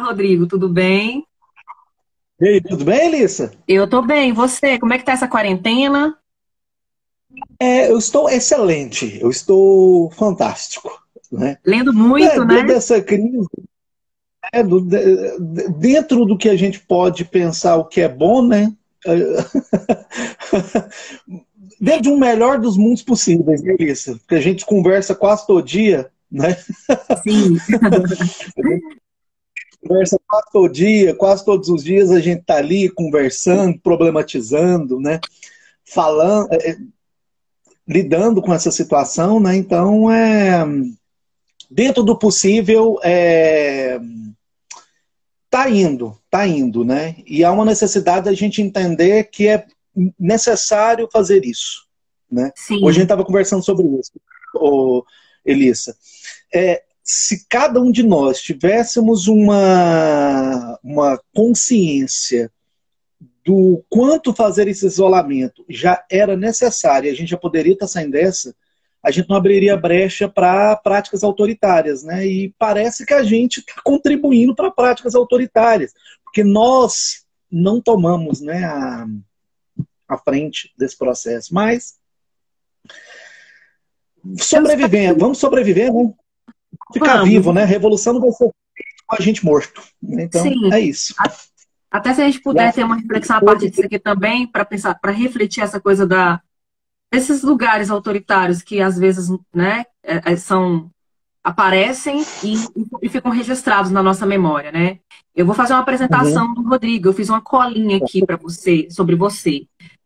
Rodrigo, tudo bem? E aí, tudo bem, Elissa? Eu tô bem, e você? Como é que tá essa quarentena? Eu estou excelente, eu estou fantástico, né? Lendo muito, Dentro né? dessa crise, dentro do que a gente pode pensar o que é bom, né? Dentro de um melhor dos mundos possíveis, né, Elissa? Porque a gente conversa quase todo dia, né? Sim. Conversa quase todo dia, quase todos os dias a gente tá ali conversando, problematizando, né? Falando, lidando com essa situação, né? Então, dentro do possível, tá indo, né? E há uma necessidade da gente entender que é necessário fazer isso, né? Hoje a gente Sim. estava conversando sobre isso, ô, Elissa. Se cada um de nós tivéssemos uma consciência do quanto fazer esse isolamento já era necessário, a gente já poderia estar saindo dessa, a gente não abriria brecha para práticas autoritárias, né? E parece que a gente está contribuindo para práticas autoritárias, porque nós não tomamos, né, a frente desse processo. Mas Eu espero sobreviver, que vamos sobreviver, né? Ficar vamos. vivo, né? Revolução não vai ser com a gente morto. Então, Sim. é isso. Até se a gente Já puder ter uma reflexão a partir foi. disso aqui também, para pensar, para refletir essa coisa desses lugares autoritários que às vezes, né, aparecem e ficam registrados na nossa memória, né? Eu vou fazer uma Uhum. apresentação do Rodrigo. Eu fiz uma colinha aqui para você, sobre você.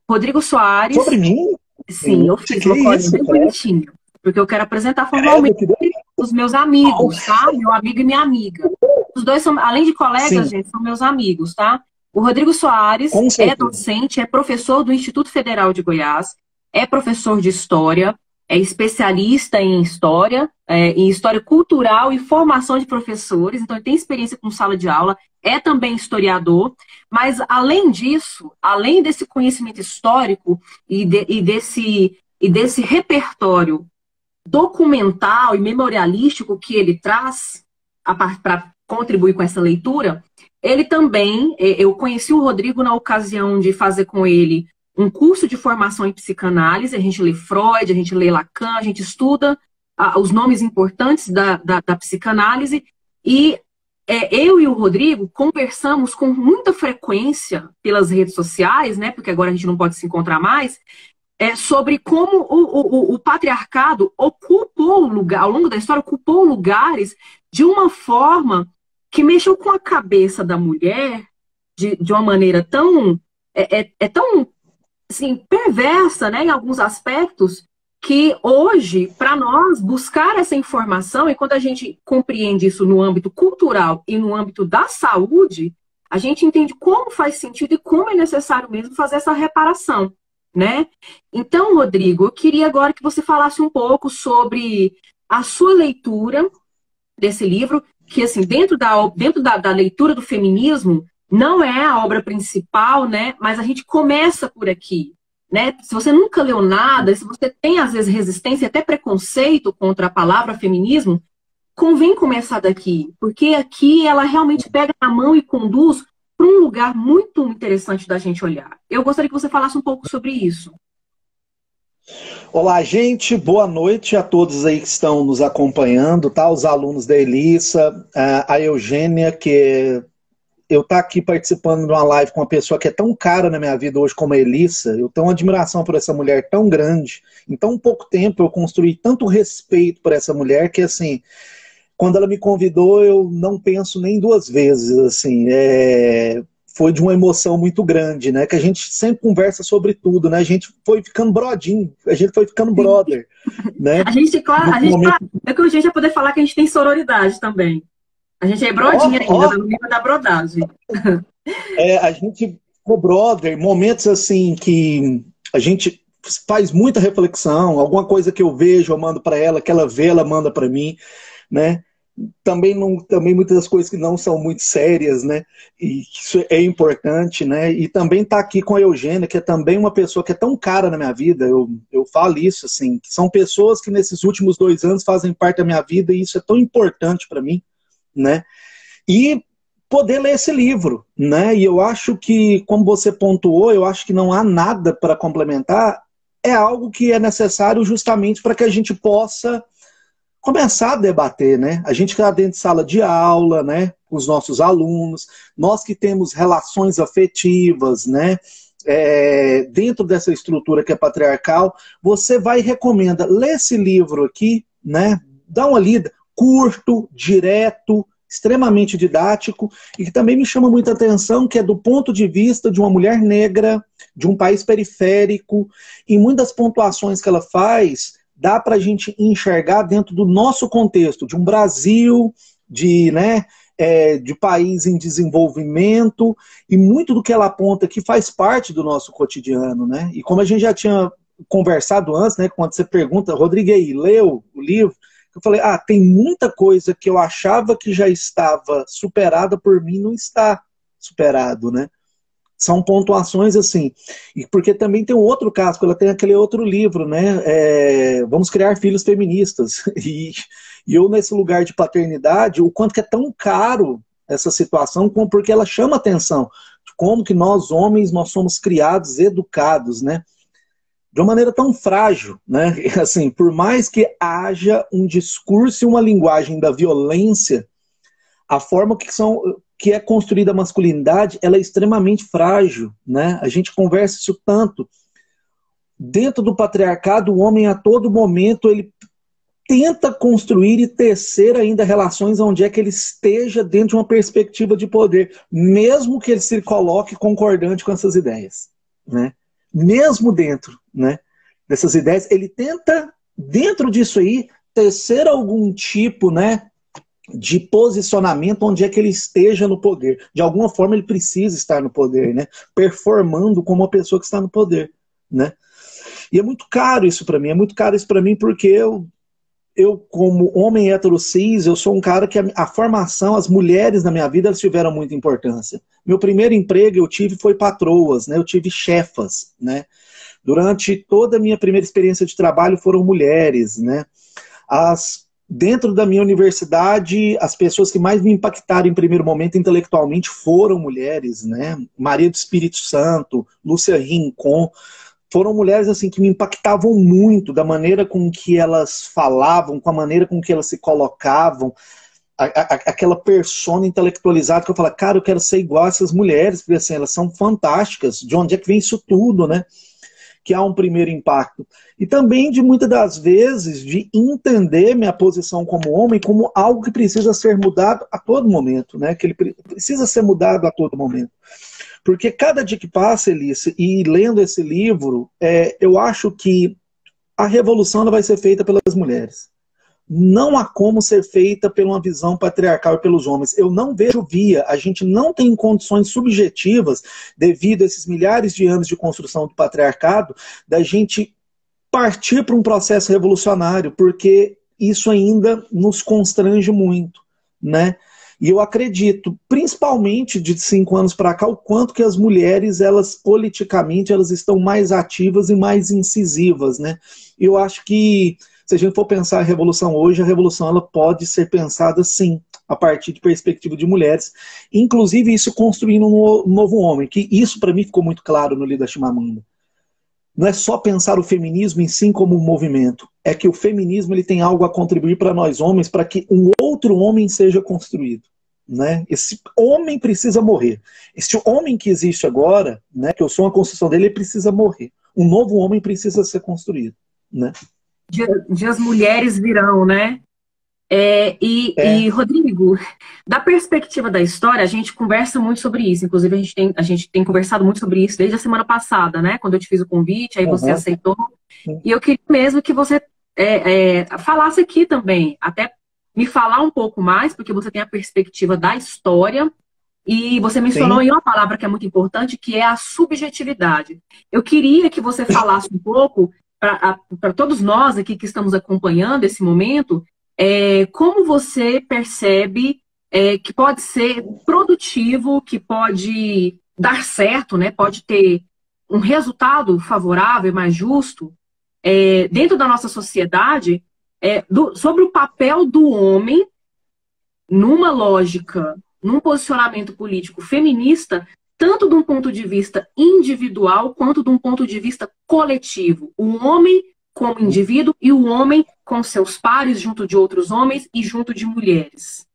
Rodrigo Sobre Soares. mim? Sim, eu fiz Que uma colinha isso, bem credo, bonitinha, porque eu quero apresentar formalmente credo, que delícia. os meus amigos, tá? Meu amigo e minha amiga. Os dois são, além de colegas, Sim, gente, são meus amigos, tá? O Rodrigo Soares com é certeza. docente, é professor do Instituto Federal de Goiás, é professor de história, é especialista em história cultural e formação de professores, então ele tem experiência com sala de aula, é também historiador, mas além disso, além desse conhecimento histórico e desse repertório documental e memorialístico que ele traz para contribuir com essa leitura, ele também, eu conheci o Rodrigo na ocasião de fazer com ele um curso de formação em psicanálise, a gente lê Freud, a gente lê Lacan, a gente estuda os nomes importantes da psicanálise, e eu e o Rodrigo conversamos com muita frequência pelas redes sociais, né, porque agora a gente não pode se encontrar mais, sobre como o patriarcado ocupou lugar, ao longo da história, ocupou lugares de uma forma que mexeu com a cabeça da mulher de uma maneira tão assim, perversa, né, em alguns aspectos, que hoje, para nós, buscar essa informação, e quando a gente compreende isso no âmbito cultural e no âmbito da saúde, a gente entende como faz sentido e como é necessário mesmo fazer essa reparação, né? Então, Rodrigo, eu queria agora que você falasse um pouco sobre a sua leitura desse livro, que assim, dentro da leitura do feminismo, não é a obra principal, né? Mas a gente começa por aqui, né? Se você nunca leu nada, se você tem às vezes resistência, até preconceito contra a palavra feminismo, convém começar daqui, porque aqui ela realmente pega na mão e conduz para um lugar muito interessante da gente olhar. Eu gostaria que você falasse um pouco sobre isso. Olá, gente. Boa noite a todos aí que estão nos acompanhando, tá? Os alunos da Elissa, a Eugênia, que eu tá aqui participando de uma live com uma pessoa que é tão cara na minha vida hoje como a Elissa. Eu tenho uma admiração por essa mulher tão grande. Em tão pouco tempo eu construí tanto respeito por essa mulher que, assim, quando ela me convidou, eu não penso nem duas vezes, assim, foi de uma emoção muito grande, né, que a gente sempre conversa sobre tudo, né, a gente foi ficando brodinho, a gente foi ficando Sim. brother, né, A gente, claro, no momento, é que a gente vai poder falar que a gente tem sororidade também. A gente é ó, brodinha ainda, ó, tá no nível da brodagem. a gente ficou brother, momentos assim que a gente faz muita reflexão, alguma coisa que eu vejo, eu mando para ela, que ela vê, ela manda para mim, né, também não, também muitas coisas que não são muito sérias, né? E isso é importante, né? E também tá aqui com a Eugênia, que é também uma pessoa que é tão cara na minha vida. Eu falo isso assim, que são pessoas que nesses últimos 2 anos fazem parte da minha vida e isso é tão importante para mim, né? E poder ler esse livro, né? E eu acho que, como você pontuou, eu acho que não há nada para complementar, é algo que é necessário justamente para que a gente possa começar a debater, né? A gente está dentro de sala de aula, né? Com os nossos alunos, nós que temos relações afetivas, né? Dentro dessa estrutura que é patriarcal, você vai e recomenda, lê esse livro aqui, né? Dá uma lida, curto, direto, extremamente didático, e que também me chama muita atenção, que é do ponto de vista de uma mulher negra, de um país periférico, e muitas pontuações que ela faz, dá para a gente enxergar dentro do nosso contexto, de um Brasil, de país em desenvolvimento, e muito do que ela aponta aqui faz parte do nosso cotidiano, né? E como a gente já tinha conversado antes, né, quando você pergunta, Rodrigo, aí, leu o livro? Eu falei, tem muita coisa que eu achava que já estava superada por mim, não está superado, né? São pontuações assim. E porque também tem um outro caso, ela tem aquele outro livro, né? Vamos criar filhos feministas. E eu, nesse lugar de paternidade, o quanto que é tão caro essa situação, porque ela chama atenção de como que nós, homens, nós somos criados, educados, né? De uma maneira tão frágil, né? Assim, por mais que haja um discurso e uma linguagem da violência, a forma que é construída a masculinidade, ela é extremamente frágil, né? A gente conversa isso tanto. Dentro do patriarcado, o homem a todo momento ele tenta construir e tecer ainda relações onde é que ele esteja dentro de uma perspectiva de poder, mesmo que ele se coloque concordante com essas ideias, né? Mesmo dentro, né, dessas ideias, ele tenta, dentro disso aí, tecer algum tipo, né, de posicionamento onde é que ele esteja no poder. De alguma forma ele precisa estar no poder, né, performando como uma pessoa que está no poder, né. E é muito caro isso para mim, porque eu como homem hétero cis, eu sou um cara que a formação, as mulheres na minha vida, elas tiveram muita importância. Meu primeiro emprego eu tive foi patroas, né? Eu tive chefas, né? Durante toda a minha primeira experiência de trabalho foram mulheres, né? Dentro da minha universidade, as pessoas que mais me impactaram em primeiro momento intelectualmente foram mulheres, né? Maria do Espírito Santo, Lúcia Rincon, foram mulheres assim que me impactavam muito da maneira com que elas falavam, com a maneira com que elas se colocavam, aquela persona intelectualizada que eu falo, cara, eu quero ser igual a essas mulheres, porque assim, elas são fantásticas, de onde é que vem isso tudo, né? Que há um primeiro impacto. E também de muitas das vezes de entender minha posição como homem como algo que precisa ser mudado a todo momento, né? Que ele precisa ser mudado a todo momento. Porque cada dia que passa, Elice, e lendo esse livro, eu acho que a revolução ela vai ser feita pelas mulheres. Não há como ser feita por uma visão patriarcal e pelos homens. Eu não vejo via. A gente não tem condições subjetivas, devido a esses milhares de anos de construção do patriarcado, da gente partir para um processo revolucionário, porque isso ainda nos constrange muito, né? E eu acredito, principalmente de 5 anos para cá, o quanto que as mulheres, elas politicamente, elas estão mais ativas e mais incisivas, né? Eu acho que, se a gente for pensar a revolução hoje, a revolução ela pode ser pensada, sim, a partir de perspectiva de mulheres. Inclusive, isso construindo um novo homem, que isso para mim ficou muito claro no livro da Chimamanda. Não é só pensar o feminismo em si como um movimento, é que o feminismo ele tem algo a contribuir para nós homens, para que um outro homem seja construído, né? Esse homem precisa morrer. Esse homem que existe agora, né, que eu sou uma construção dele, ele precisa morrer. Um novo homem precisa ser construído, né? Dias mulheres virão, né? E, Rodrigo, da perspectiva da história, a gente conversa muito sobre isso. Inclusive, a gente tem conversado muito sobre isso desde a semana passada, né? Quando eu te fiz o convite, aí você aceitou. E eu queria mesmo que você falasse aqui também, até me falar um pouco mais, porque você tem a perspectiva da história, e você mencionou em uma palavra que é muito importante, que é a subjetividade. Eu queria que você falasse um pouco, para todos nós aqui que estamos acompanhando esse momento, como você percebe que pode ser produtivo, que pode dar certo, né? Pode ter um resultado favorável e mais justo dentro da nossa sociedade sobre o papel do homem numa lógica num posicionamento político feminista, tanto de um ponto de vista individual quanto de um ponto de vista coletivo. O homem como indivíduo e o homem com seus pares, junto de outros homens e junto de mulheres.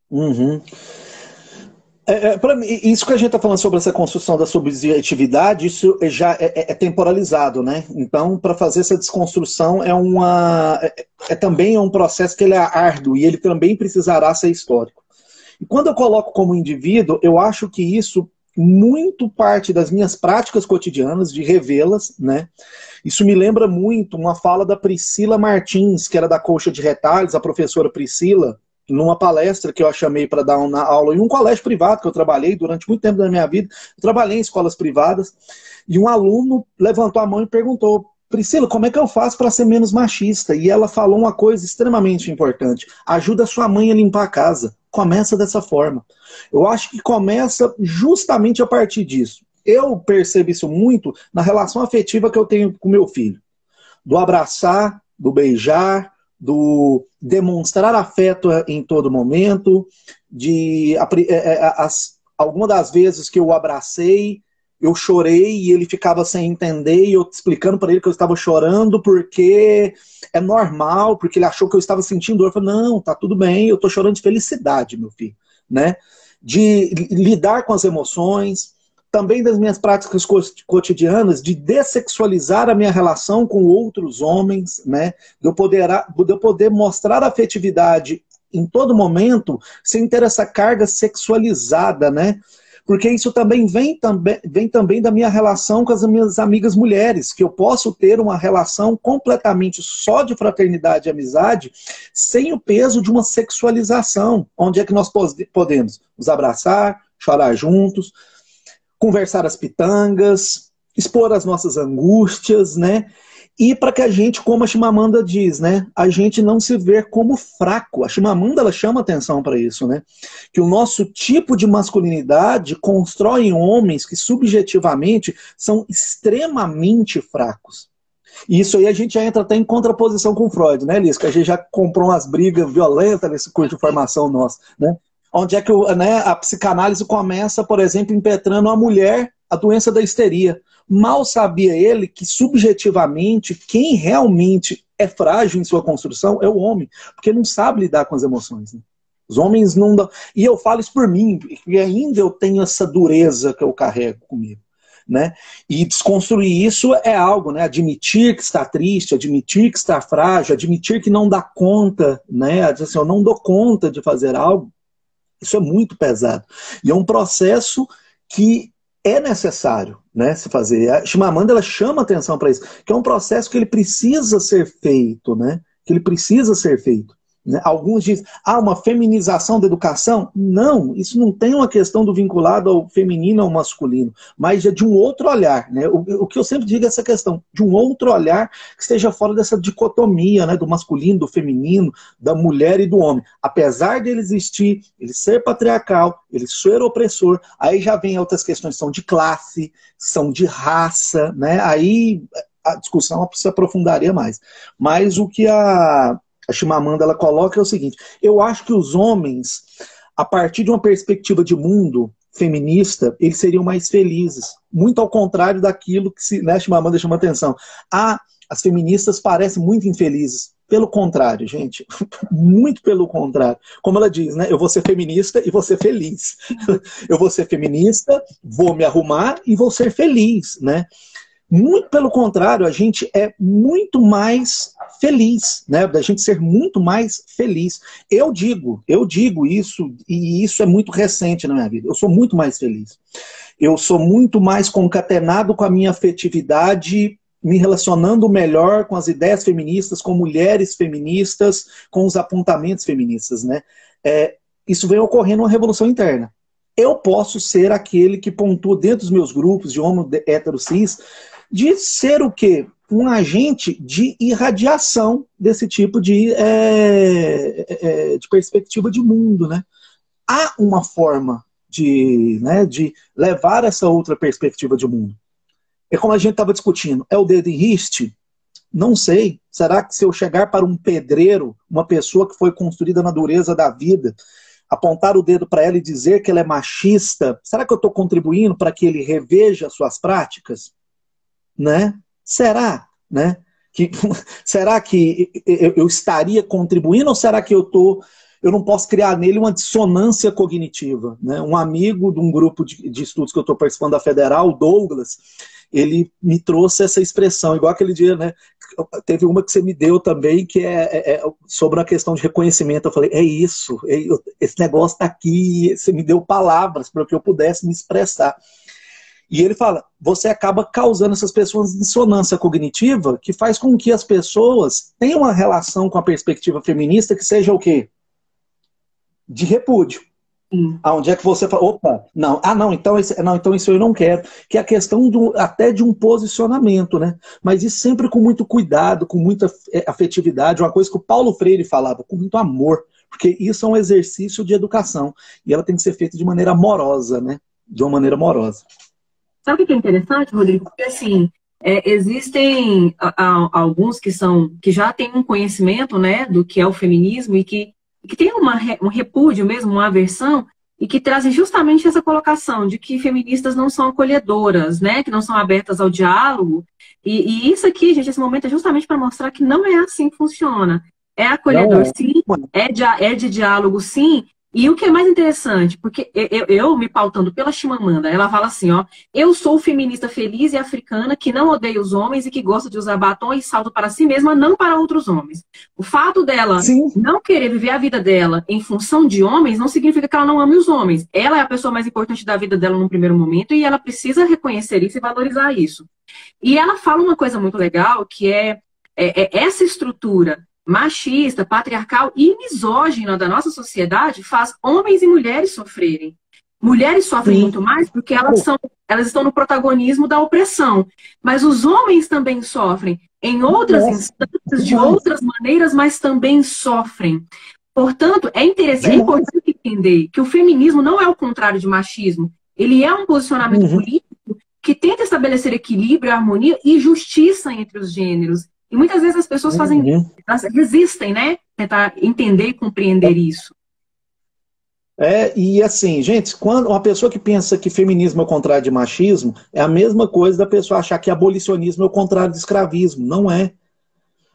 Uhum. Pra mim, isso que a gente está falando sobre essa construção da subjetividade, isso já é temporalizado, né? Então, para fazer essa desconstrução também é um processo que ele é árduo e ele também precisará ser histórico. E quando eu coloco como indivíduo, eu acho que isso muito parte das minhas práticas cotidianas, de revê-las, né? Isso me lembra muito uma fala da Priscila Martins, que era da Coxa de Retalhos, a professora Priscila, numa palestra que eu a chamei para dar uma aula em um colégio privado que eu trabalhei durante muito tempo da minha vida. Eu trabalhei em escolas privadas e um aluno levantou a mão e perguntou: Priscila, como é que eu faço para ser menos machista? E ela falou uma coisa extremamente importante: ajuda a sua mãe a limpar a casa. Começa dessa forma. Eu acho que começa justamente a partir disso. Eu percebo isso muito na relação afetiva que eu tenho com meu filho. Do abraçar, do beijar, do demonstrar afeto em todo momento, algumas das vezes que eu o abracei, eu chorei e ele ficava sem entender, e eu explicando para ele que eu estava chorando porque é normal, porque ele achou que eu estava sentindo dor. Eu falei: não, tá tudo bem, eu estou chorando de felicidade, meu filho, né? De lidar com as emoções, também das minhas práticas cotidianas, de dessexualizar a minha relação com outros homens, né? De eu poder mostrar afetividade em todo momento sem ter essa carga sexualizada, né? Porque isso também vem também da minha relação com as minhas amigas mulheres, que eu posso ter uma relação completamente só de fraternidade e amizade, sem o peso de uma sexualização. Onde é que nós podemos nos abraçar, chorar juntos, conversar as pitangas, expor as nossas angústias, né? E para que a gente, como a Chimamanda diz, né, a gente não se ver como fraco. A Chimamanda, ela chama atenção para isso, né? Que o nosso tipo de masculinidade constrói homens que subjetivamente são extremamente fracos. E isso aí a gente já entra até em contraposição com Freud, né, Liz? Que a gente já comprou umas brigas violentas nesse curso de formação nosso, né? Onde é que a psicanálise começa, por exemplo, impetrando a mulher a doença da histeria. Mal sabia ele que, subjetivamente, quem realmente é frágil em sua construção é o homem, porque não sabe lidar com as emoções. Né? Os homens não dão... E eu falo isso por mim, e ainda eu tenho essa dureza que eu carrego comigo. Né? E desconstruir isso é algo, né? Admitir que está triste, admitir que está frágil, admitir que não dá conta, né? Assim, eu não dou conta de fazer algo. Isso é muito pesado. E é um processo que é necessário, né, se fazer. A Chimamanda, ela chama atenção para isso, que é um processo que ele precisa ser feito, né? Que ele precisa ser feito. Né? Alguns dizem, uma feminização da educação? Não, isso não tem uma questão do vinculado ao feminino ou ao masculino, mas é de um outro olhar. Né? O que eu sempre digo é essa questão, de um outro olhar que esteja fora dessa dicotomia, né, do masculino, do feminino, da mulher e do homem. Apesar dele existir, ele ser patriarcal, ele ser opressor, aí já vem outras questões, são de classe, são de raça, né? Aí a discussão se aprofundaria mais. Mas o que a Chimamanda ela coloca é o seguinte: eu acho que os homens, a partir de uma perspectiva de mundo feminista, eles seriam mais felizes. Muito ao contrário daquilo que a Chimamanda chama atenção. As feministas parecem muito infelizes. Pelo contrário, gente, muito pelo contrário. Como ela diz, né? Eu vou ser feminista e vou ser feliz. Eu vou ser feminista, vou me arrumar e vou ser feliz, né? Muito pelo contrário, a gente é muito mais feliz, né? Da gente ser muito mais feliz. Eu digo isso, e isso é muito recente na minha vida. Eu sou muito mais feliz. Eu sou muito mais concatenado com a minha afetividade, me relacionando melhor com as ideias feministas, com mulheres feministas, com os apontamentos feministas, né? Isso vem ocorrendo uma revolução interna. Eu posso ser aquele que pontua dentro dos meus grupos de homo, hétero, cis, de ser o quê? Um agente de irradiação desse tipo de perspectiva de mundo, né? Há uma forma de levar essa outra perspectiva de mundo. É como a gente estava discutindo, é o dedo em riste? Não sei. Será que se eu chegar para um pedreiro, uma pessoa que foi construída na dureza da vida, apontar o dedo para ela e dizer que ela é machista, será que eu estou contribuindo para que ele reveja suas práticas? Né? Será? Né? Será que eu estaria contribuindo ou será que eu não posso criar nele uma dissonância cognitiva? Né? Um amigo de um grupo de estudos que eu estou participando da Federal, o Douglas, ele me trouxe essa expressão, igual aquele dia, né? Teve uma que você me deu também, que é sobre a questão de reconhecimento. Eu falei, é isso, esse negócio está aqui, você me deu palavras para que eu pudesse me expressar. E ele fala, você acaba causando essas pessoas dissonância cognitiva que faz com que as pessoas tenham uma relação com a perspectiva feminista que seja o quê? De repúdio. Onde é que você fala, opa, não, então isso eu não quero. Que é a questão até de um posicionamento, né? Mas isso sempre com muito cuidado, com muita afetividade, uma coisa que o Paulo Freire falava, com muito amor, porque isso é um exercício de educação e ela tem que ser feita de maneira amorosa, né? De uma maneira amorosa. Sabe o que é interessante, Rodrigo? Porque assim, existem alguns que já têm um conhecimento, né, do que é o feminismo e que tem um repúdio mesmo, uma aversão, e que trazem justamente essa colocação de que feministas não são acolhedoras, né, que não são abertas ao diálogo. E isso aqui, gente, esse momento é justamente para mostrar que não é assim que funciona. É acolhedor, sim, é de diálogo, sim. E o que é mais interessante, porque eu me pautando pela Chimamanda, ela fala assim, ó, eu sou feminista feliz e africana que não odeia os homens e que gosta de usar batom e salto para si mesma, não para outros homens. O fato dela não querer viver a vida dela em função de homens não significa que ela não ame os homens. Ela é a pessoa mais importante da vida dela num primeiro momento e ela precisa reconhecer isso e valorizar isso. E ela fala uma coisa muito legal, que é essa estrutura machista, patriarcal e misógina da nossa sociedade faz homens e mulheres sofrerem. Mulheres sofrem muito mais porque elas estão no protagonismo da opressão. Mas os homens também sofrem em outras instâncias, de outras maneiras, mas também sofrem. Portanto, é importante entender que o feminismo não é o contrário de machismo. Ele é um posicionamento político que tenta estabelecer equilíbrio, harmonia e justiça entre os gêneros. E muitas vezes as pessoas elas resistem, né? Tentar entender e compreender isso. E assim, gente, quando uma pessoa que pensa que feminismo é o contrário de machismo, é a mesma coisa da pessoa achar que abolicionismo é o contrário de escravismo. Não é.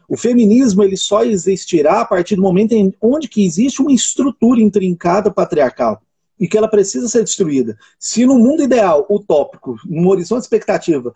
O feminismo ele só existirá a partir do momento onde que existe uma estrutura intrincada patriarcal e que ela precisa ser destruída. Se no mundo ideal, utópico, num horizonte de expectativa,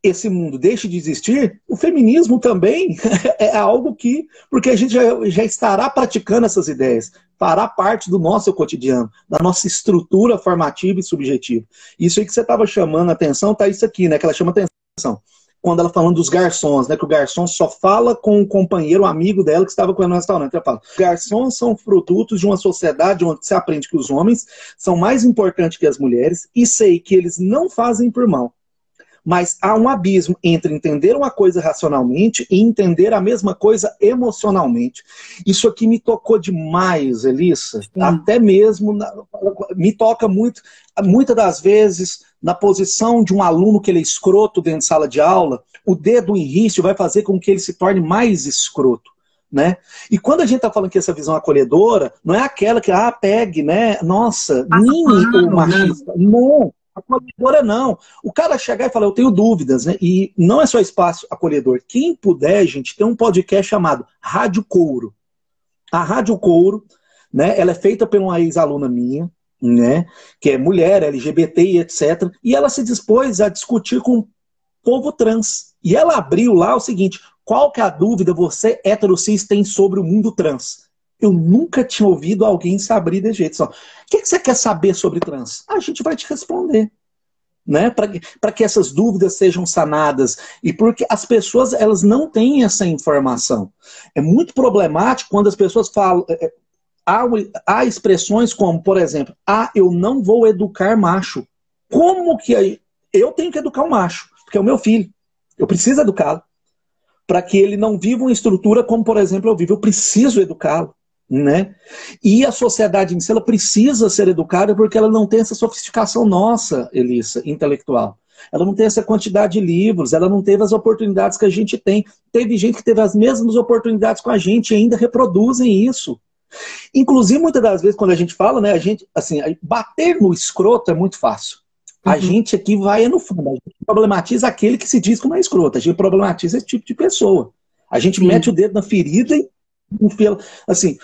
esse mundo deixe de existir, o feminismo também é algo que... Porque a gente já estará praticando essas ideias, fará parte do nosso cotidiano, da nossa estrutura formativa e subjetiva. Isso aí que você estava chamando a atenção, tá isso aqui, né? Que ela chama atenção. Quando ela falando dos garçons, né? Que o garçom só fala com um companheiro, um amigo dela que estava com ela no restaurante. Ela fala, garçons são produtos de uma sociedade onde se aprende que os homens são mais importantes que as mulheres e sei que eles não fazem por mal. Mas há um abismo entre entender uma coisa racionalmente e entender a mesma coisa emocionalmente. Isso aqui me tocou demais, Elissa. Até mesmo, me toca muito, muitas das vezes, na posição de um aluno que ele é escroto dentro de sala de aula, o dedo em rício vai fazer com que ele se torne mais escroto. Né? E quando a gente está falando que essa visão acolhedora, não é aquela que, pegue, né? Nossa, mini ou machista. Não. Acolhedora não. O cara chegar e falar, eu tenho dúvidas, né? E não é só espaço acolhedor. Quem puder, gente, tem um podcast chamado Rádio Couro. A Rádio Couro, né? Ela é feita por uma ex-aluna minha, né? Que é mulher, LGBT e etc. E ela se dispôs a discutir com o povo trans. E ela abriu lá o seguinte, qual que é a dúvida você, heterocis, tem sobre o mundo trans? Eu nunca tinha ouvido alguém se abrir desse jeito. Só, o que você quer saber sobre trans? A gente vai te responder. Né? Para que essas dúvidas sejam sanadas. E porque as pessoas elas não têm essa informação. É muito problemático quando as pessoas falam... Há expressões como, por exemplo, eu não vou educar macho. Como que eu tenho que educar um macho? Porque é o meu filho. Eu preciso educá-lo. Para que ele não viva uma estrutura como, por exemplo, eu vivo. Eu preciso educá-lo. Né? E a sociedade em si ela precisa ser educada porque ela não tem essa sofisticação nossa, Elissa, intelectual. Ela não tem essa quantidade de livros, ela não teve as oportunidades que a gente tem. Teve gente que teve as mesmas oportunidades com a gente e ainda reproduzem isso. Inclusive, muitas das vezes, quando a gente fala, né, a gente, assim, bater no escroto é muito fácil. A gente aqui vai no fundo, a gente problematiza aquele que se diz como é escroto, a gente problematiza esse tipo de pessoa. A gente Sim. mete o dedo na ferida e enfia, assim,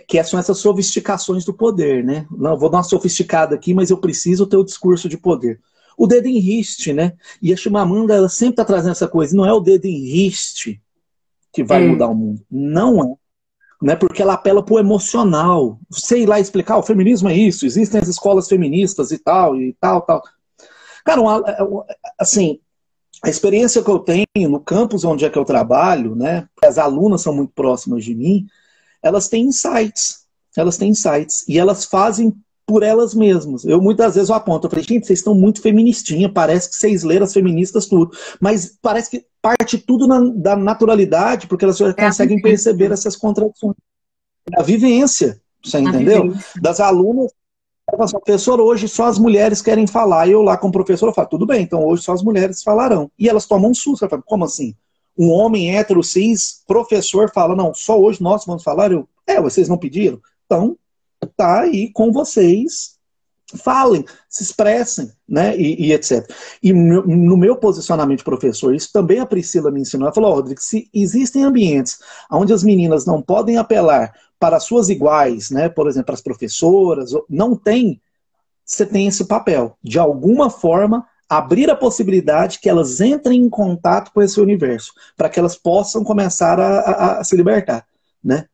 que são essas sofisticações do poder, né? Não, vou dar uma sofisticada aqui, mas eu preciso ter o discurso de poder. O dedo em riste, né? E a Chimamanda, ela sempre está trazendo essa coisa, não é o dedo em riste que vai mudar o mundo. Não é. Né, porque ela apela para o emocional. Sei lá explicar, o feminismo é isso, existem as escolas feministas e tal, tal. Cara, assim, a experiência que eu tenho no campus onde é que eu trabalho, né, as alunas são muito próximas de mim, elas têm insights, e elas fazem por elas mesmas. Eu muitas vezes eu aponto, eu falei, gente, vocês estão muito feministinha, parece que vocês leram as feministas tudo, mas parece que parte tudo da naturalidade, porque elas conseguem perceber essas contradições. É a vivência, você entendeu? Das alunas, professor, hoje só as mulheres querem falar, e eu lá como professor, eu falo, tudo bem, então hoje só as mulheres falarão. E elas tomam um susto, eu falo, como assim? Um homem hétero, cis, professor fala, não, só hoje nós vamos falar? Vocês não pediram? Então, tá aí com vocês, falem, se expressem, né, e etc. E no meu posicionamento de professor, isso também a Priscila me ensinou, ela falou, Rodrigo, se existem ambientes onde as meninas não podem apelar para suas iguais, né, por exemplo, as professoras, não tem, você tem esse papel, de alguma forma, abrir a possibilidade que elas entrem em contato com esse universo, para que elas possam começar a se libertar, né?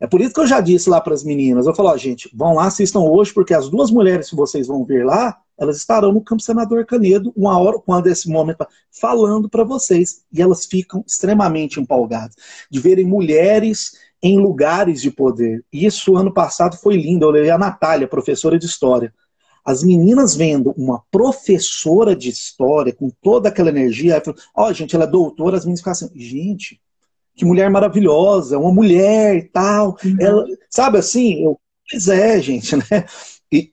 É por isso que eu já disse lá para as meninas, eu falo, ó, gente, vão lá, assistam hoje, porque as duas mulheres que vocês vão ver lá, elas estarão no Campo Senador Canedo, uma hora, quando esse momento, falando para vocês. E elas ficam extremamente empolgadas de verem mulheres em lugares de poder. E isso, ano passado, foi lindo. Eu levei a Natália, professora de História. As meninas vendo uma professora de História, com toda aquela energia, aí falam, ó, gente, ela é doutora, as meninas ficam assim, gente, que mulher maravilhosa, uma mulher e tal. Ela, sabe assim? Pois é, gente, né? E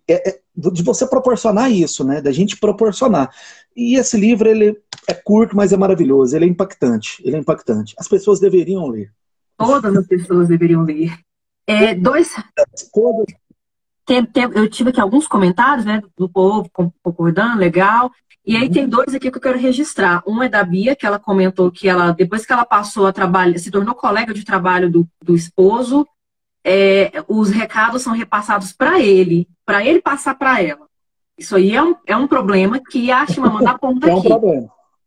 de você proporcionar isso, né? Da gente proporcionar. E esse livro, ele é curto, mas é maravilhoso. Ele é impactante. As pessoas deveriam ler. Todas as pessoas deveriam ler. Eu tive aqui alguns comentários, né, do povo concordando, legal. E aí tem dois aqui que eu quero registrar. Um é da Bia, que ela comentou que ela, depois que ela passou a trabalhar, se tornou colega de trabalho do esposo, os recados são repassados para ele passar para ela. Isso aí é um problema que a Chimamanda aponta aqui.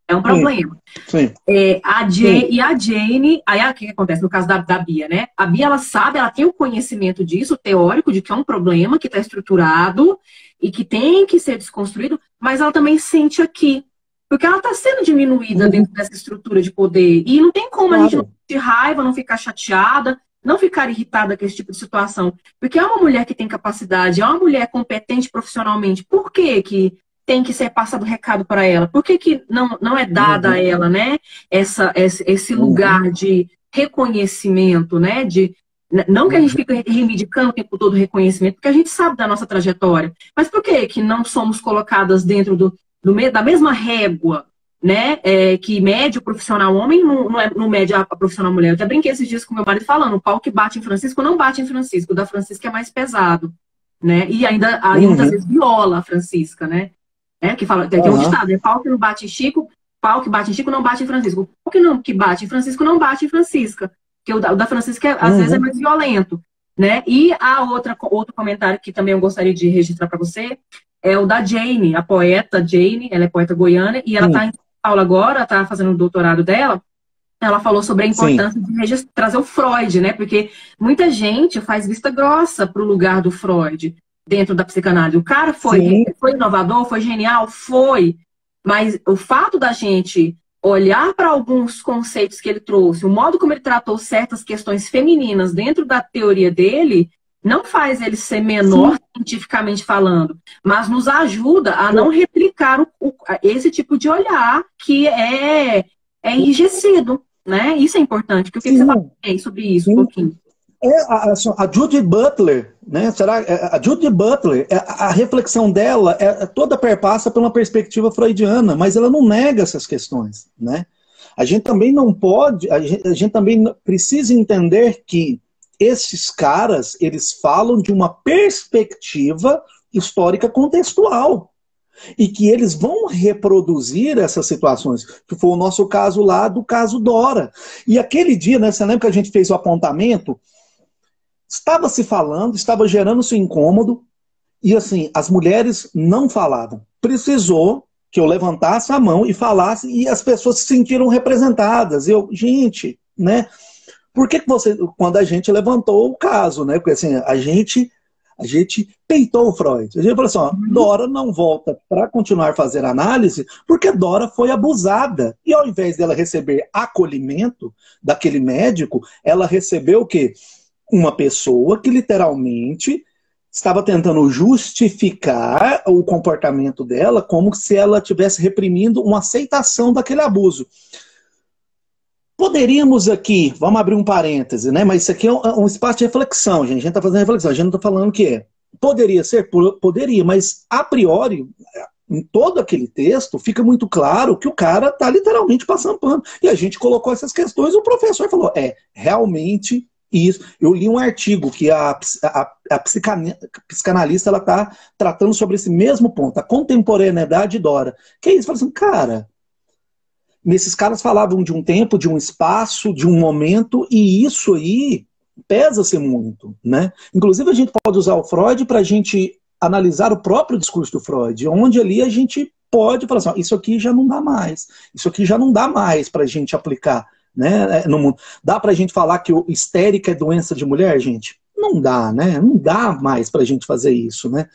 É um problema. Sim. E a Jane, aí o que acontece no caso da Bia, né? A Bia, ela sabe, ela tem o conhecimento disso, teórico, de que é um problema que está estruturado e que tem que ser desconstruído, mas ela também sente aqui. Porque ela está sendo diminuída dentro dessa estrutura de poder. E não tem como a gente não ter raiva, não ficar chateada, não ficar irritada com esse tipo de situação. Porque é uma mulher que tem capacidade, é uma mulher competente profissionalmente. Por que tem que ser passado recado para ela? Por que não é dada a ela, né, esse lugar de reconhecimento, né? Não que a gente fique reivindicando o tempo todo reconhecimento, porque a gente sabe da nossa trajetória. Mas por que não somos colocadas dentro da mesma régua, né? Que mede o profissional homem não mede a profissional mulher. Eu até brinquei esses dias com meu marido falando, o pau que bate em Francisco não bate em Francisco, o da Francisca é mais pesado, né? E ainda muitas vezes viola a Francisca, né? Que fala, tem um ditado, né? Pau que não bate em Chico, pau que bate em Chico não bate em Francisco. O pau que bate em Francisco não bate em Francisca. Porque o da Francisca, às vezes, é mais violento, né? E outro comentário que também eu gostaria de registrar para você é o da Jane, a poeta Jane, ela é poeta goiana, e ela está em São Paulo agora, está fazendo o doutorado dela. Ela falou sobre a importância de trazer o Freud, né? Porque muita gente faz vista grossa para o lugar do Freud dentro da psicanálise. O cara foi inovador, foi genial, foi. Mas o fato da gente olhar para alguns conceitos que ele trouxe, o modo como ele tratou certas questões femininas dentro da teoria dele, não faz ele ser menor cientificamente falando, mas nos ajuda a não replicar esse tipo de olhar que é enrijecido, né? Isso é importante. O que você fala sobre isso um pouquinho? A Judith Butler, né? A Judith Butler, a reflexão dela toda perpassa por uma perspectiva freudiana, mas ela não nega essas questões, né? A gente também não pode, a gente também precisa entender que esses caras, eles falam de uma perspectiva histórica contextual. E que eles vão reproduzir essas situações, que foi o nosso caso lá do caso Dora. E aquele dia, né, você lembra que a gente fez o apontamento? Estava se falando, estava gerando-se incômodo, e assim, as mulheres não falavam. Precisou que eu levantasse a mão e falasse, e as pessoas se sentiram representadas. Gente, né? Por que você, quando a gente levantou o caso, né? Porque assim, a gente peitou o Freud. A gente falou assim, ó, Dora não volta para continuar a fazer análise porque Dora foi abusada. E ao invés dela receber acolhimento daquele médico, ela recebeu o quê? Uma pessoa que literalmente estava tentando justificar o comportamento dela como se ela estivesse reprimindo uma aceitação daquele abuso. Poderíamos aqui, vamos abrir um parêntese, né? Mas isso aqui é um espaço de reflexão, gente. A gente está fazendo reflexão, a gente não está falando que é. Poderia ser? Poderia, mas a priori, em todo aquele texto, fica muito claro que o cara está literalmente passando pano. E a gente colocou essas questões e o professor falou, realmente isso. Eu li um artigo que a psicanalista está tratando sobre esse mesmo ponto, a contemporaneidade de Dora. Que é isso? Fala assim, cara... Nesses caras falavam de um tempo, de um espaço, de um momento, e isso aí pesa-se muito, né? Inclusive a gente pode usar o Freud para a gente analisar o próprio discurso do Freud, onde ali a gente pode falar assim, ó, isso aqui já não dá mais, isso aqui já não dá mais para a gente aplicar, né, no mundo. Dá para a gente falar que o histérica é doença de mulher, gente? Não dá, né? Não dá mais para a gente fazer isso, né?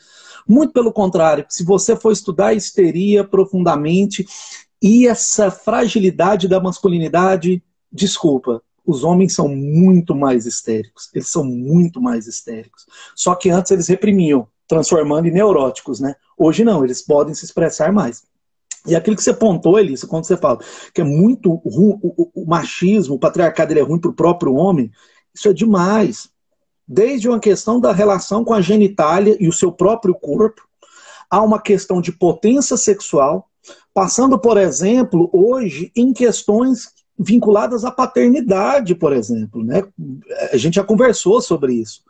Muito pelo contrário, se você for estudar a histeria profundamente... E essa fragilidade da masculinidade, desculpa, os homens são muito mais histéricos. Eles são muito mais histéricos. Só que antes eles reprimiam, transformando em neuróticos, né? Hoje não, eles podem se expressar mais. E aquilo que você apontou, Elissa, quando você fala que é muito ruim, o machismo, o patriarcado, ele é ruim para o próprio homem, isso é demais. Desde uma questão da relação com a genitália e o seu próprio corpo, há uma questão de potência sexual, passando, por exemplo, hoje em questões vinculadas à paternidade, por exemplo, né? A gente já conversou sobre isso.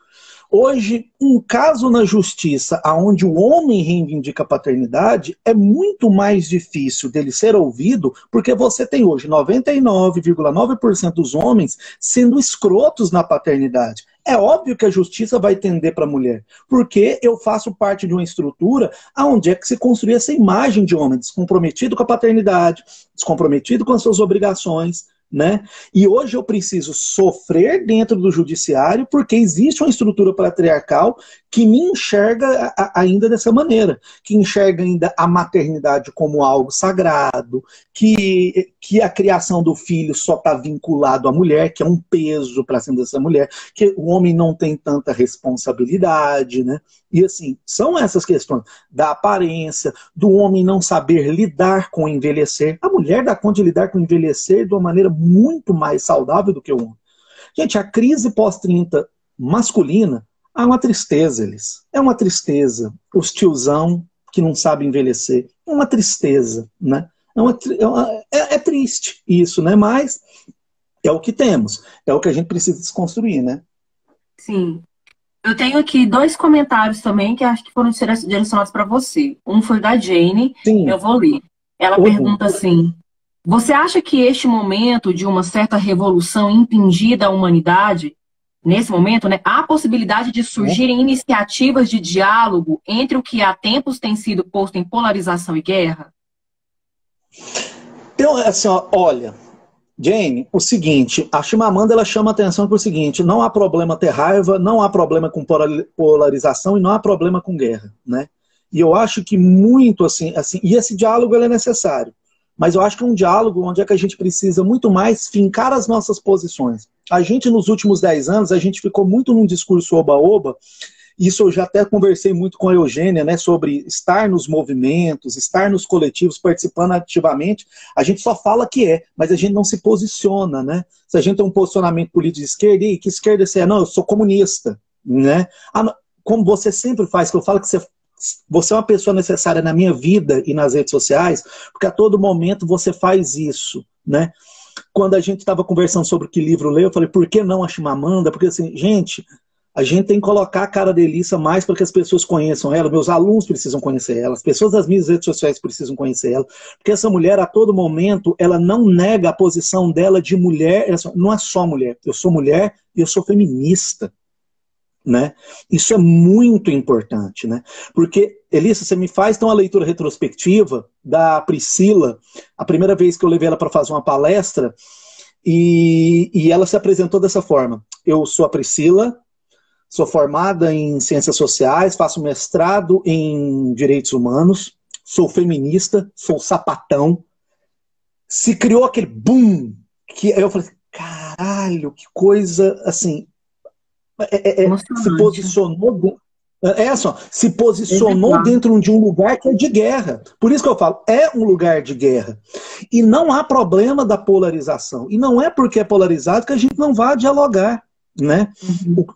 Hoje, um caso na justiça onde o homem reivindica a paternidade é muito mais difícil dele ser ouvido, porque você tem hoje 99,9% dos homens sendo escrotos na paternidade. É óbvio que a justiça vai tender para a mulher, porque eu faço parte de uma estrutura onde é que se construiu essa imagem de homem descomprometido com a paternidade, descomprometido com as suas obrigações, né? E hoje eu preciso sofrer dentro do judiciário porque existe uma estrutura patriarcal que me enxerga ainda dessa maneira, que enxerga ainda a maternidade como algo sagrado, que a criação do filho só está vinculado à mulher, que é um peso para cima dessa mulher, que o homem não tem tanta responsabilidade, né? E assim, são essas questões da aparência, do homem não saber lidar com o envelhecer. A mulher dá conta de lidar com o envelhecer de uma maneira muito mais saudável do que o homem. Gente, a crise pós-30 masculina é uma tristeza, eles. É uma tristeza. Os tiozão que não sabem envelhecer. É uma tristeza, né? É triste isso, né? Mas é o que temos. É o que a gente precisa desconstruir, né? Sim. Eu tenho aqui 2 comentários também que acho que foram direcionados para você. Um foi da Jane, Sim. eu vou ler. Ela pergunta assim: você acha que este momento de uma certa revolução impingida à humanidade, nesse momento, né, há possibilidade de surgirem iniciativas de diálogo entre o que há tempos tem sido posto em polarização e guerra? Então, assim, ó, olha, Jane, o seguinte, a Chimamanda ela chama atenção para o seguinte, não há problema ter raiva, não há problema com polarização e não há problema com guerra, né? E eu acho que muito assim, e esse diálogo ele é necessário, mas eu acho que é um diálogo onde é que a gente precisa muito mais fincar as nossas posições. A gente, nos últimos 10 anos, a gente ficou muito num discurso oba-oba. Isso eu já até conversei muito com a Eugênia, né, sobre estar nos movimentos, estar nos coletivos, participando ativamente. A gente só fala que mas a gente não se posiciona, né? Se a gente tem um posicionamento político de esquerda, e que esquerda você é? Não, eu sou comunista, né? Como você sempre faz, que eu falo que você é uma pessoa necessária na minha vida e nas redes sociais, porque a todo momento você faz isso, né? quando a gente estava conversando sobre que livro ler, eu falei, por que não a Chimamanda? Porque assim, gente, a gente tem que colocar a cara da Elissa mais para que as pessoas conheçam ela, meus alunos precisam conhecer ela, as pessoas das minhas redes sociais precisam conhecer ela, porque essa mulher, a todo momento, ela não nega a posição dela de mulher, não é só mulher, eu sou mulher e eu sou feminista. Né? Isso é muito importante, né? Porque, Elissa, você me faz então uma leitura retrospectiva da Priscila, a primeira vez que eu levei ela para fazer uma palestra, e ela se apresentou dessa forma: eu sou a Priscila, sou formada em Ciências Sociais, faço mestrado em Direitos Humanos, sou feminista, sou sapatão. Se criou aquele boom, que aí eu falei, caralho, que coisa, assim... se posicionou, se posicionou dentro de um lugar que é de guerra. Por isso que eu falo, é um lugar de guerra. E não há problema da polarização. E não é porque é polarizado que a gente não vai dialogar. Né?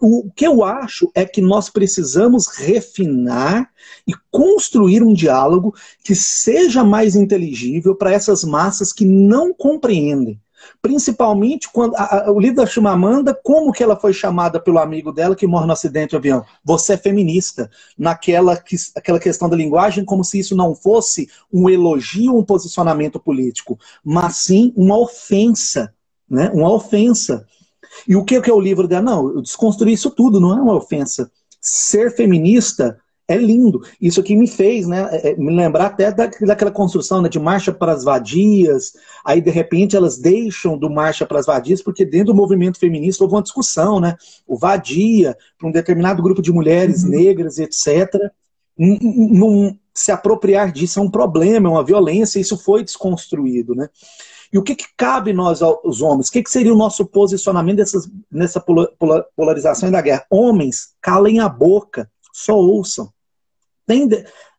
O que eu acho é que nós precisamos refinar e construir um diálogo que seja mais inteligível para essas massas que não compreendem. Principalmente quando o livro da Chimamanda, como que ela foi chamada pelo amigo dela que morre no acidente de avião? Você é feminista. Aquela questão da linguagem, como se isso não fosse um elogio, um posicionamento político, mas sim uma ofensa, né? Uma ofensa. E o que é o livro dela? Não, eu desconstruí isso tudo, não é uma ofensa. Ser feminista é lindo. Isso aqui me fez, né, me lembrar até daquela construção, né, de marcha para as vadias. Aí, de repente, elas deixam do marcha para as vadias, porque dentro do movimento feminista houve uma discussão, né? O vadia, para um determinado grupo de mulheres negras, etc. Se apropriar disso é um problema, é uma violência, isso foi desconstruído, né? E o que cabe nós, os homens? O que seria o nosso posicionamento nessa polarização da guerra? Homens, calem a boca, só ouçam.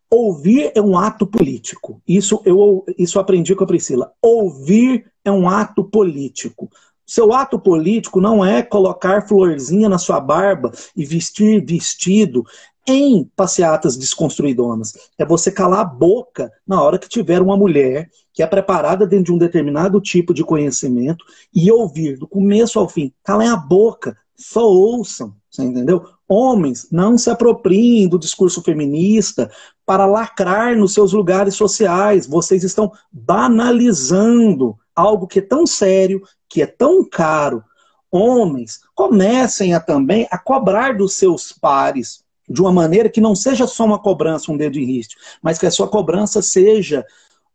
Ouvir é um ato político. Isso eu aprendi com a Priscila. Ouvir é um ato político. Seu ato político não é colocar florzinha na sua barba e vestir vestido em passeatas desconstruidonas. É você calar a boca na hora que tiver uma mulher que é preparada dentro de um determinado tipo de conhecimento e ouvir do começo ao fim. Calem a boca, só ouçam. Você entendeu? Homens, não se apropriem do discurso feminista para lacrar nos seus lugares sociais. Vocês estão banalizando algo que é tão sério, que é tão caro. Homens, comecem também a cobrar dos seus pares de uma maneira que não seja só uma cobrança, um dedo em riste, mas que a sua cobrança seja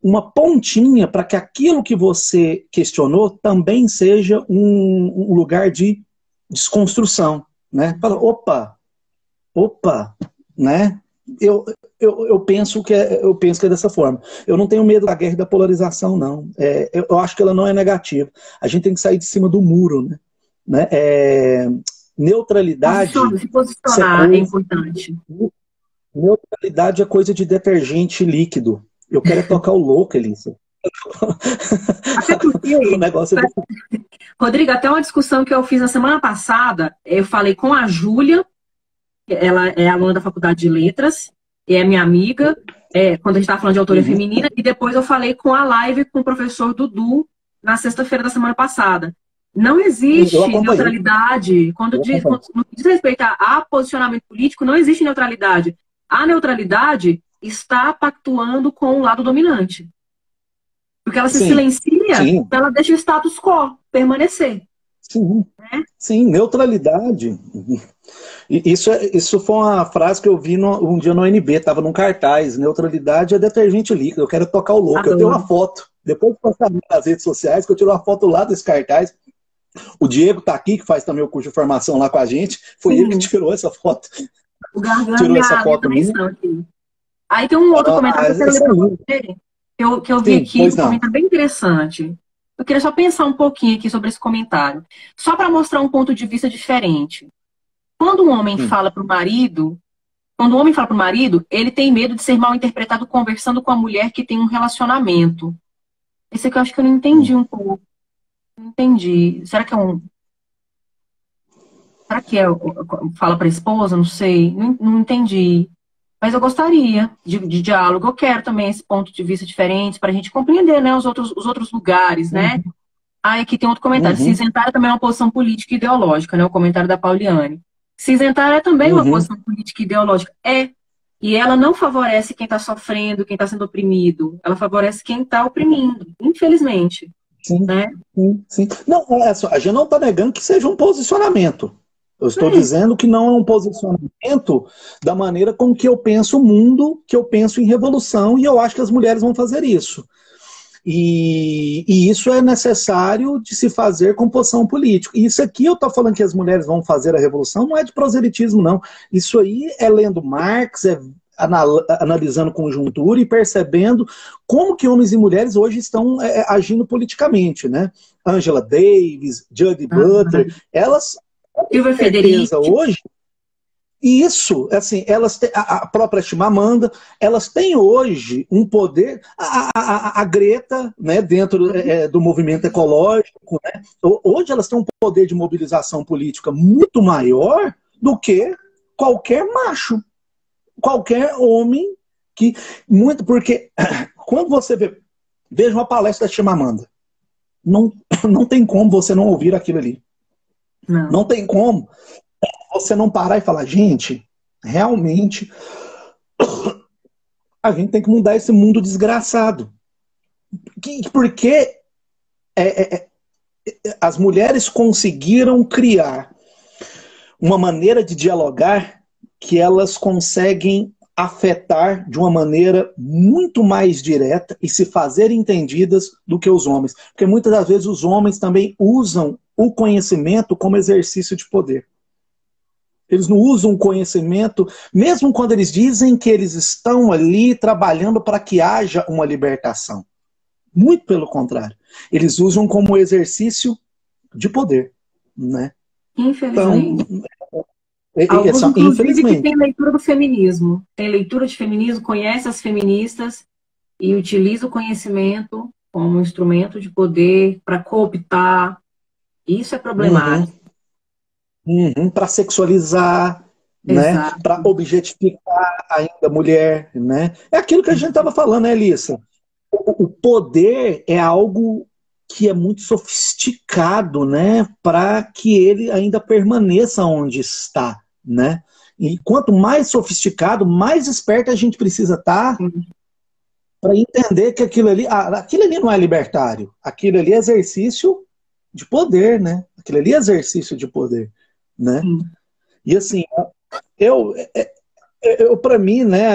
uma pontinha para que aquilo que você questionou também seja um lugar de desconstrução. Né? Fala, opa, né? Eu penso que é dessa forma. Eu não tenho medo da guerra e da polarização, não. Eu acho que ela não é negativa. A gente tem que sair de cima do muro, né? Neutralidade. Se posicionar é importante. Neutralidade é coisa de detergente líquido. Eu quero tocar o louco, Elissa. Até porque, o negócio Rodrigo, até uma discussão que eu fiz na semana passada, eu falei com a Júlia, ela é aluna da Faculdade de Letras, e é minha amiga, quando a gente estava falando de autoria feminina, e depois eu falei com a live com o professor Dudu na sexta-feira da semana passada. Não existe neutralidade. Quando diz respeito a posicionamento político, não existe neutralidade. A neutralidade está pactuando com o lado dominante. Porque ela se silencia, ela deixa o status quo permanecer. Sim, neutralidade. Isso foi uma frase que eu vi um dia no ONB, estava num cartaz. Neutralidade é detergente líquido, eu quero tocar o louco. Adoro. Eu tenho uma foto, depois de postar nas redes sociais, que eu tiro uma foto lá desse cartaz. O Diego está aqui, que faz também o curso de formação lá com a gente. Foi ele que tirou essa foto. O Garganta tirou essa foto minha. Aí tem um outro comentário que eu vi aqui, um comentário bem interessante. Eu queria só pensar um pouquinho aqui sobre esse comentário. Só para mostrar um ponto de vista diferente. Quando um homem fala para o marido, ele tem medo de ser mal interpretado conversando com a mulher que tem um relacionamento. Esse aqui eu acho que eu não entendi um pouco. Não entendi. Será que é um... Será que fala para a esposa? Não sei. Não entendi. Mas eu gostaria de diálogo. Eu quero também esse ponto de vista diferente para a gente compreender, né, os outros lugares, né? Ah, aqui tem outro comentário. Se Uhum, isentar também é uma posição política e ideológica, né? O comentário da Pauliane. Se isentar é também uma uhum. posição política e ideológica. É. E ela não favorece quem está sofrendo, quem está sendo oprimido. Ela favorece quem está oprimindo, infelizmente, Sim, né? sim, sim. Não, é só, a gente não está negando que seja um posicionamento. Eu estou É. dizendo que não é um posicionamento da maneira com que eu penso o mundo, que eu penso em revolução, e eu acho que as mulheres vão fazer isso. E isso é necessário de se fazer com posição política. E isso aqui eu estou falando que as mulheres vão fazer a revolução, não é de proselitismo, não. Isso aí é lendo Marx, é analisando conjuntura e percebendo como que homens e mulheres hoje estão agindo politicamente, né? Angela Davis, Judith Butler, elas têm Silvia certeza Federici. hoje. E isso, assim, elas têm, a própria Chimamanda, elas têm hoje um poder, a Greta, né, dentro do movimento ecológico, né, hoje elas têm um poder de mobilização política muito maior do que qualquer macho, qualquer homem que, muito, porque quando você veja uma palestra da Chimamanda, não, não tem como você não ouvir aquilo ali. Não. Não tem como você não parar e falar, gente, realmente a gente tem que mudar esse mundo desgraçado. Porque as mulheres conseguiram criar uma maneira de dialogar que elas conseguem afetar de uma maneira muito mais direta e se fazer entendidas do que os homens. Porque muitas das vezes os homens também usam o conhecimento como exercício de poder. Eles não usam o conhecimento, mesmo quando eles dizem que eles estão ali trabalhando para que haja uma libertação. Muito pelo contrário. Eles usam como exercício de poder, né? Então, Infelizmente. Alguns, inclusive, que infelizmente. têm leitura do feminismo. Tem leitura de feminismo, conhece as feministas e utiliza o conhecimento como um instrumento de poder para cooptar. Isso é Uhum, problemático. uhum, para sexualizar, né? Exato. Para objetificar ainda a mulher, né? É aquilo que a gente estava falando, né, Elissa? O poder é algo que é muito sofisticado, né? Para que ele ainda permaneça onde está, né? E quanto mais sofisticado, mais esperto a gente precisa estar para entender que aquilo ali não é libertário, aquilo ali é exercício de poder, né? Aquilo ali é exercício de poder, né? Sim. E assim, eu, para mim, né,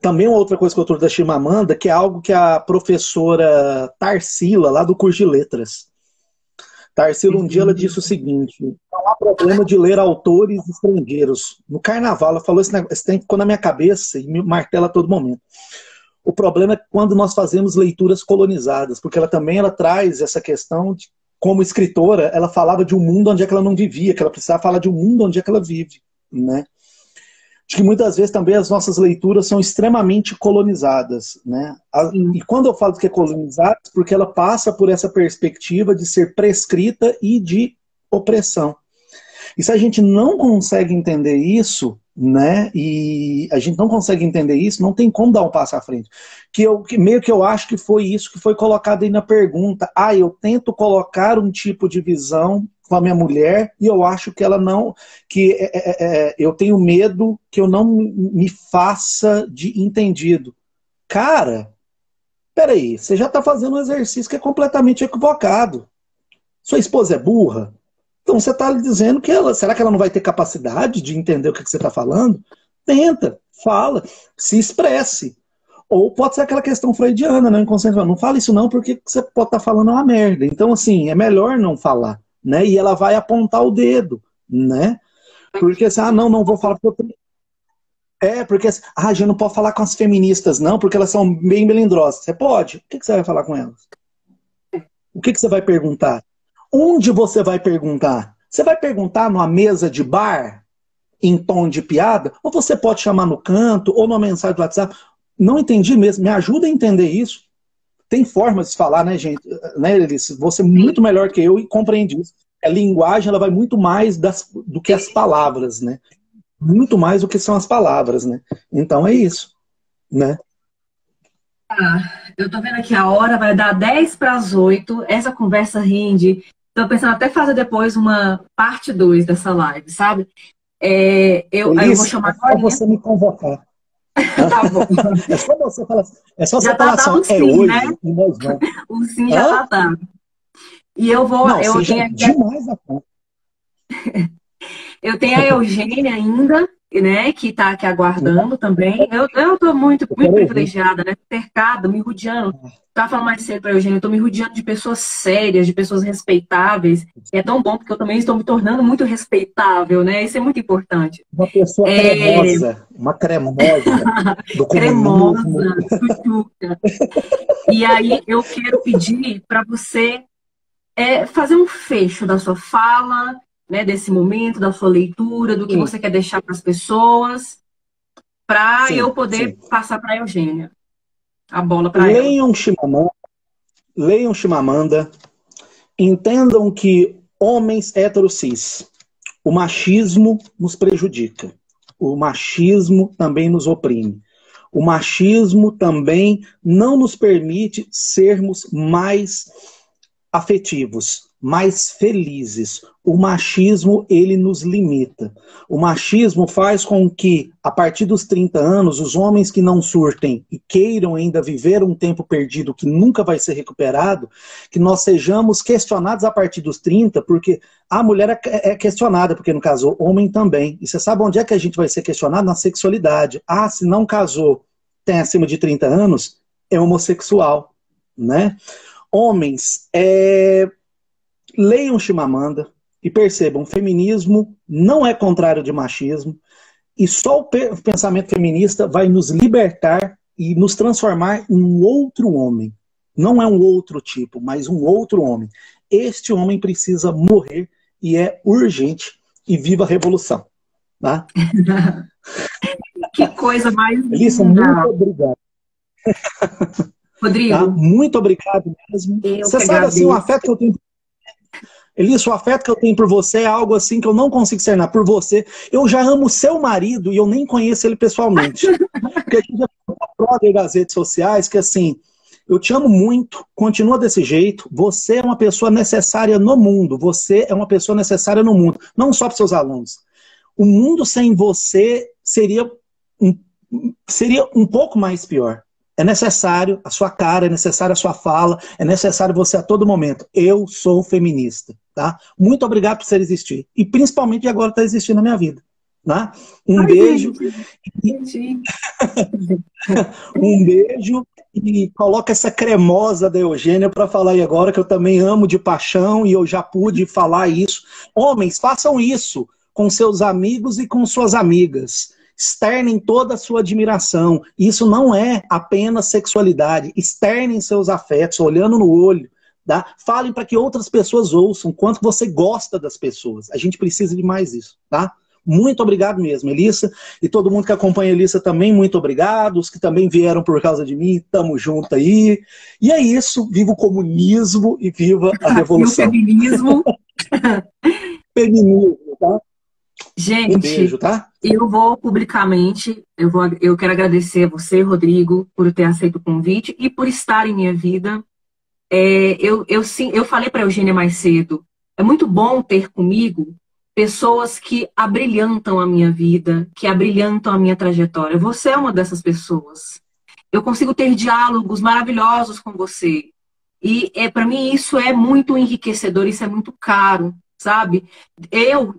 também uma outra coisa que eu trouxe da Chimamanda, que é algo que a professora Tarsila, lá do curso de letras, Tarsila, um dia ela disse o seguinte: não há problema de ler autores estrangeiros. No carnaval, ela falou esse negócio, esse tempo ficou na minha cabeça e me martela a todo momento. O problema é quando nós fazemos leituras colonizadas, porque ela traz essa questão de, como escritora, ela falava de um mundo onde é que ela não vivia, que ela precisava falar de um mundo onde é que ela vive, né? Acho que muitas vezes também as nossas leituras são extremamente colonizadas, né? E Sim. quando eu falo que é colonizada, é porque ela passa por essa perspectiva de ser prescrita e de opressão. E se a gente não consegue entender isso, né? E a gente não consegue entender isso, não tem como dar um passo à frente. Meio que eu acho que foi isso que foi colocado aí na pergunta. Ah, eu tento colocar um tipo de visão com a minha mulher e eu acho que ela não, eu tenho medo que eu não me faça de entendido. Cara, peraí, você já está fazendo um exercício que é completamente equivocado. Sua esposa é burra? Então você está dizendo que será que ela não vai ter capacidade de entender o que você está falando? Tenta, fala, se expresse. Ou pode ser aquela questão freudiana, né? Inconsciente, não fala isso não, porque você pode estar falando uma merda. Então, assim, é melhor não falar, né? E ela vai apontar o dedo, né? Porque assim, não vou falar porque eu tenho... porque assim, a gente não pode falar com as feministas, não, porque elas são bem melindrosas. Você pode. O que você vai falar com elas? O que você vai perguntar? Onde você vai perguntar? Você vai perguntar numa mesa de bar, em tom de piada? Ou você pode chamar no canto, ou numa mensagem do WhatsApp? Não entendi mesmo, me ajuda a entender isso. Tem formas de falar, né, gente? Né, Elis? Você é muito melhor que eu e compreende isso. A linguagem ela vai muito mais do que as palavras, né? Muito mais do que são as palavras, né? Então é isso, né? Eu tô vendo aqui a hora, vai dar 10 para as 8. Essa conversa rende. Tô pensando até fazer depois uma parte 2 dessa live, sabe? Aí eu vou Elis, chamar é só agora. você me convocar. Tá bom. É só você falar, Já tá assim, dado ó, o é sim, né? hoje e nós vamos. O sim já Hã? tá dado. E Não, eu sim, já tenho é aqui demais a conta. Eu tenho a Eugênia ainda, né, que está aqui aguardando também. Eu tô muito, Eu muito quero ouvir. privilegiada, né, cercada, me rodeando. Estava falando mais cedo para a Eugênia, eu estou me rodeando de pessoas sérias, de pessoas respeitáveis. E é tão bom porque eu também estou me tornando muito respeitável, né? Isso é muito importante. Uma pessoa É, cremosa, uma cremosa do comunismo. cremosa, tchutchuca. E aí eu quero pedir para você fazer um fecho da sua fala, né, desse momento, da sua leitura, do que Sim, você quer deixar para as pessoas, para eu sim, poder sim. passar para a Eugênia a bola para ela. Leiam Chimamanda, leiam Chimamanda, entendam que homens heterocis, o machismo nos prejudica. O machismo também nos oprime. O machismo também não nos permite sermos mais afetivos, mais felizes. O machismo, ele nos limita. O machismo faz com que, a partir dos 30 anos, os homens que não surtem e queiram ainda viver um tempo perdido que nunca vai ser recuperado, que nós sejamos questionados a partir dos 30, porque a mulher é questionada, porque não casou, homem também. E você sabe onde é que a gente vai ser questionado? Na sexualidade. Ah, se não casou, tem acima de 30 anos, é homossexual, né? Homens, leiam Chimamanda e percebam, feminismo não é contrário de machismo e só o pensamento feminista vai nos libertar e nos transformar em um outro homem. Não é um outro tipo, mas um outro homem. Este homem precisa morrer e é urgente e viva a revolução. Tá? Que coisa mais Elissa, muito linda! obrigado. Tá? Rodrigo, Muito obrigado mesmo. eu Você que sabe assim, o agradeço. afeto que eu tenho. Elissa, o afeto que eu tenho por você é algo assim que eu não consigo externar por você. Eu já amo seu marido e eu nem conheço ele pessoalmente. Porque a gente já brother das redes sociais que assim, eu te amo muito, continua desse jeito. Você é uma pessoa necessária no mundo. Você é uma pessoa necessária no mundo, não só para seus alunos. O mundo sem você seria um pouco mais pior. É necessário a sua cara, é necessário a sua fala, é necessário você a todo momento. Eu sou feminista, tá? Muito obrigado por você existir. E principalmente agora está existindo na minha vida. Tá? Um Ai, beijo. gente. Um beijo e coloca essa cremosa da Eugênia para falar aí agora, que eu também amo de paixão e eu já pude falar isso. Homens, façam isso com seus amigos e com suas amigas. Externem toda a sua admiração. Isso não é apenas sexualidade. Externem seus afetos, olhando no olho. Tá? Falem para que outras pessoas ouçam quanto você gosta das pessoas. A gente precisa de mais isso, tá? Muito obrigado mesmo, Elissa. E todo mundo que acompanha a Elissa também, muito obrigado. Os que também vieram por causa de mim, tamo junto aí. E é isso, viva o comunismo e viva a E o revolução. feminismo. Feminismo, tá? Um Gente, beijo, tá? eu vou publicamente, eu quero agradecer a você, Rodrigo, por ter aceito o convite e por estar em minha vida. Eu falei para a Eugênia mais cedo, é muito bom ter comigo pessoas que abrilhantam a minha vida, que abrilhantam a minha trajetória. Você é uma dessas pessoas. Eu consigo ter diálogos maravilhosos com você. E para mim isso é muito enriquecedor, isso é muito caro, sabe? Eu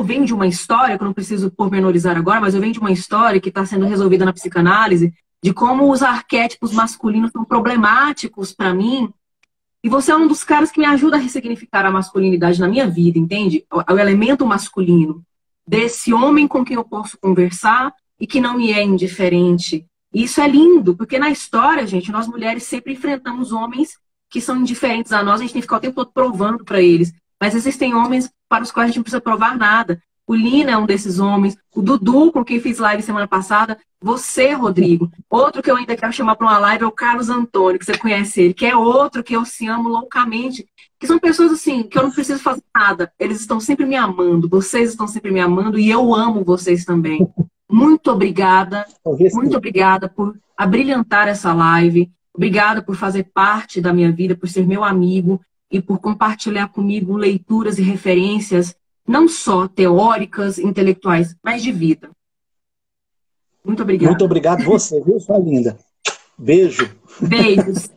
venho de uma história, que eu não preciso pormenorizar agora, mas eu venho de uma história que está sendo resolvida na psicanálise, de como os arquétipos masculinos são problemáticos para mim. E você é um dos caras que me ajuda a ressignificar a masculinidade na minha vida, entende? O elemento masculino desse homem com quem eu posso conversar e que não me é indiferente. E isso é lindo, porque na história, gente, nós mulheres sempre enfrentamos homens que são indiferentes a nós, a gente tem que ficar o tempo todo provando para eles. Mas existem homens para os quais a gente não precisa provar nada. O Lina é um desses homens, o Dudu, com quem fiz live semana passada, você, Rodrigo. Outro que eu ainda quero chamar para uma live é o Carlos Antônio, que você conhece ele, que é outro que eu se amo loucamente. Que são pessoas assim, que eu não preciso fazer nada. Eles estão sempre me amando, vocês estão sempre me amando e eu amo vocês também. Muito obrigada por abrilhantar essa live. Obrigada por fazer parte da minha vida, por ser meu amigo e por compartilhar comigo leituras e referências, não só teóricas, intelectuais, mas de vida. Muito obrigada. Muito obrigado você, viu, sua linda? Beijo. Beijos.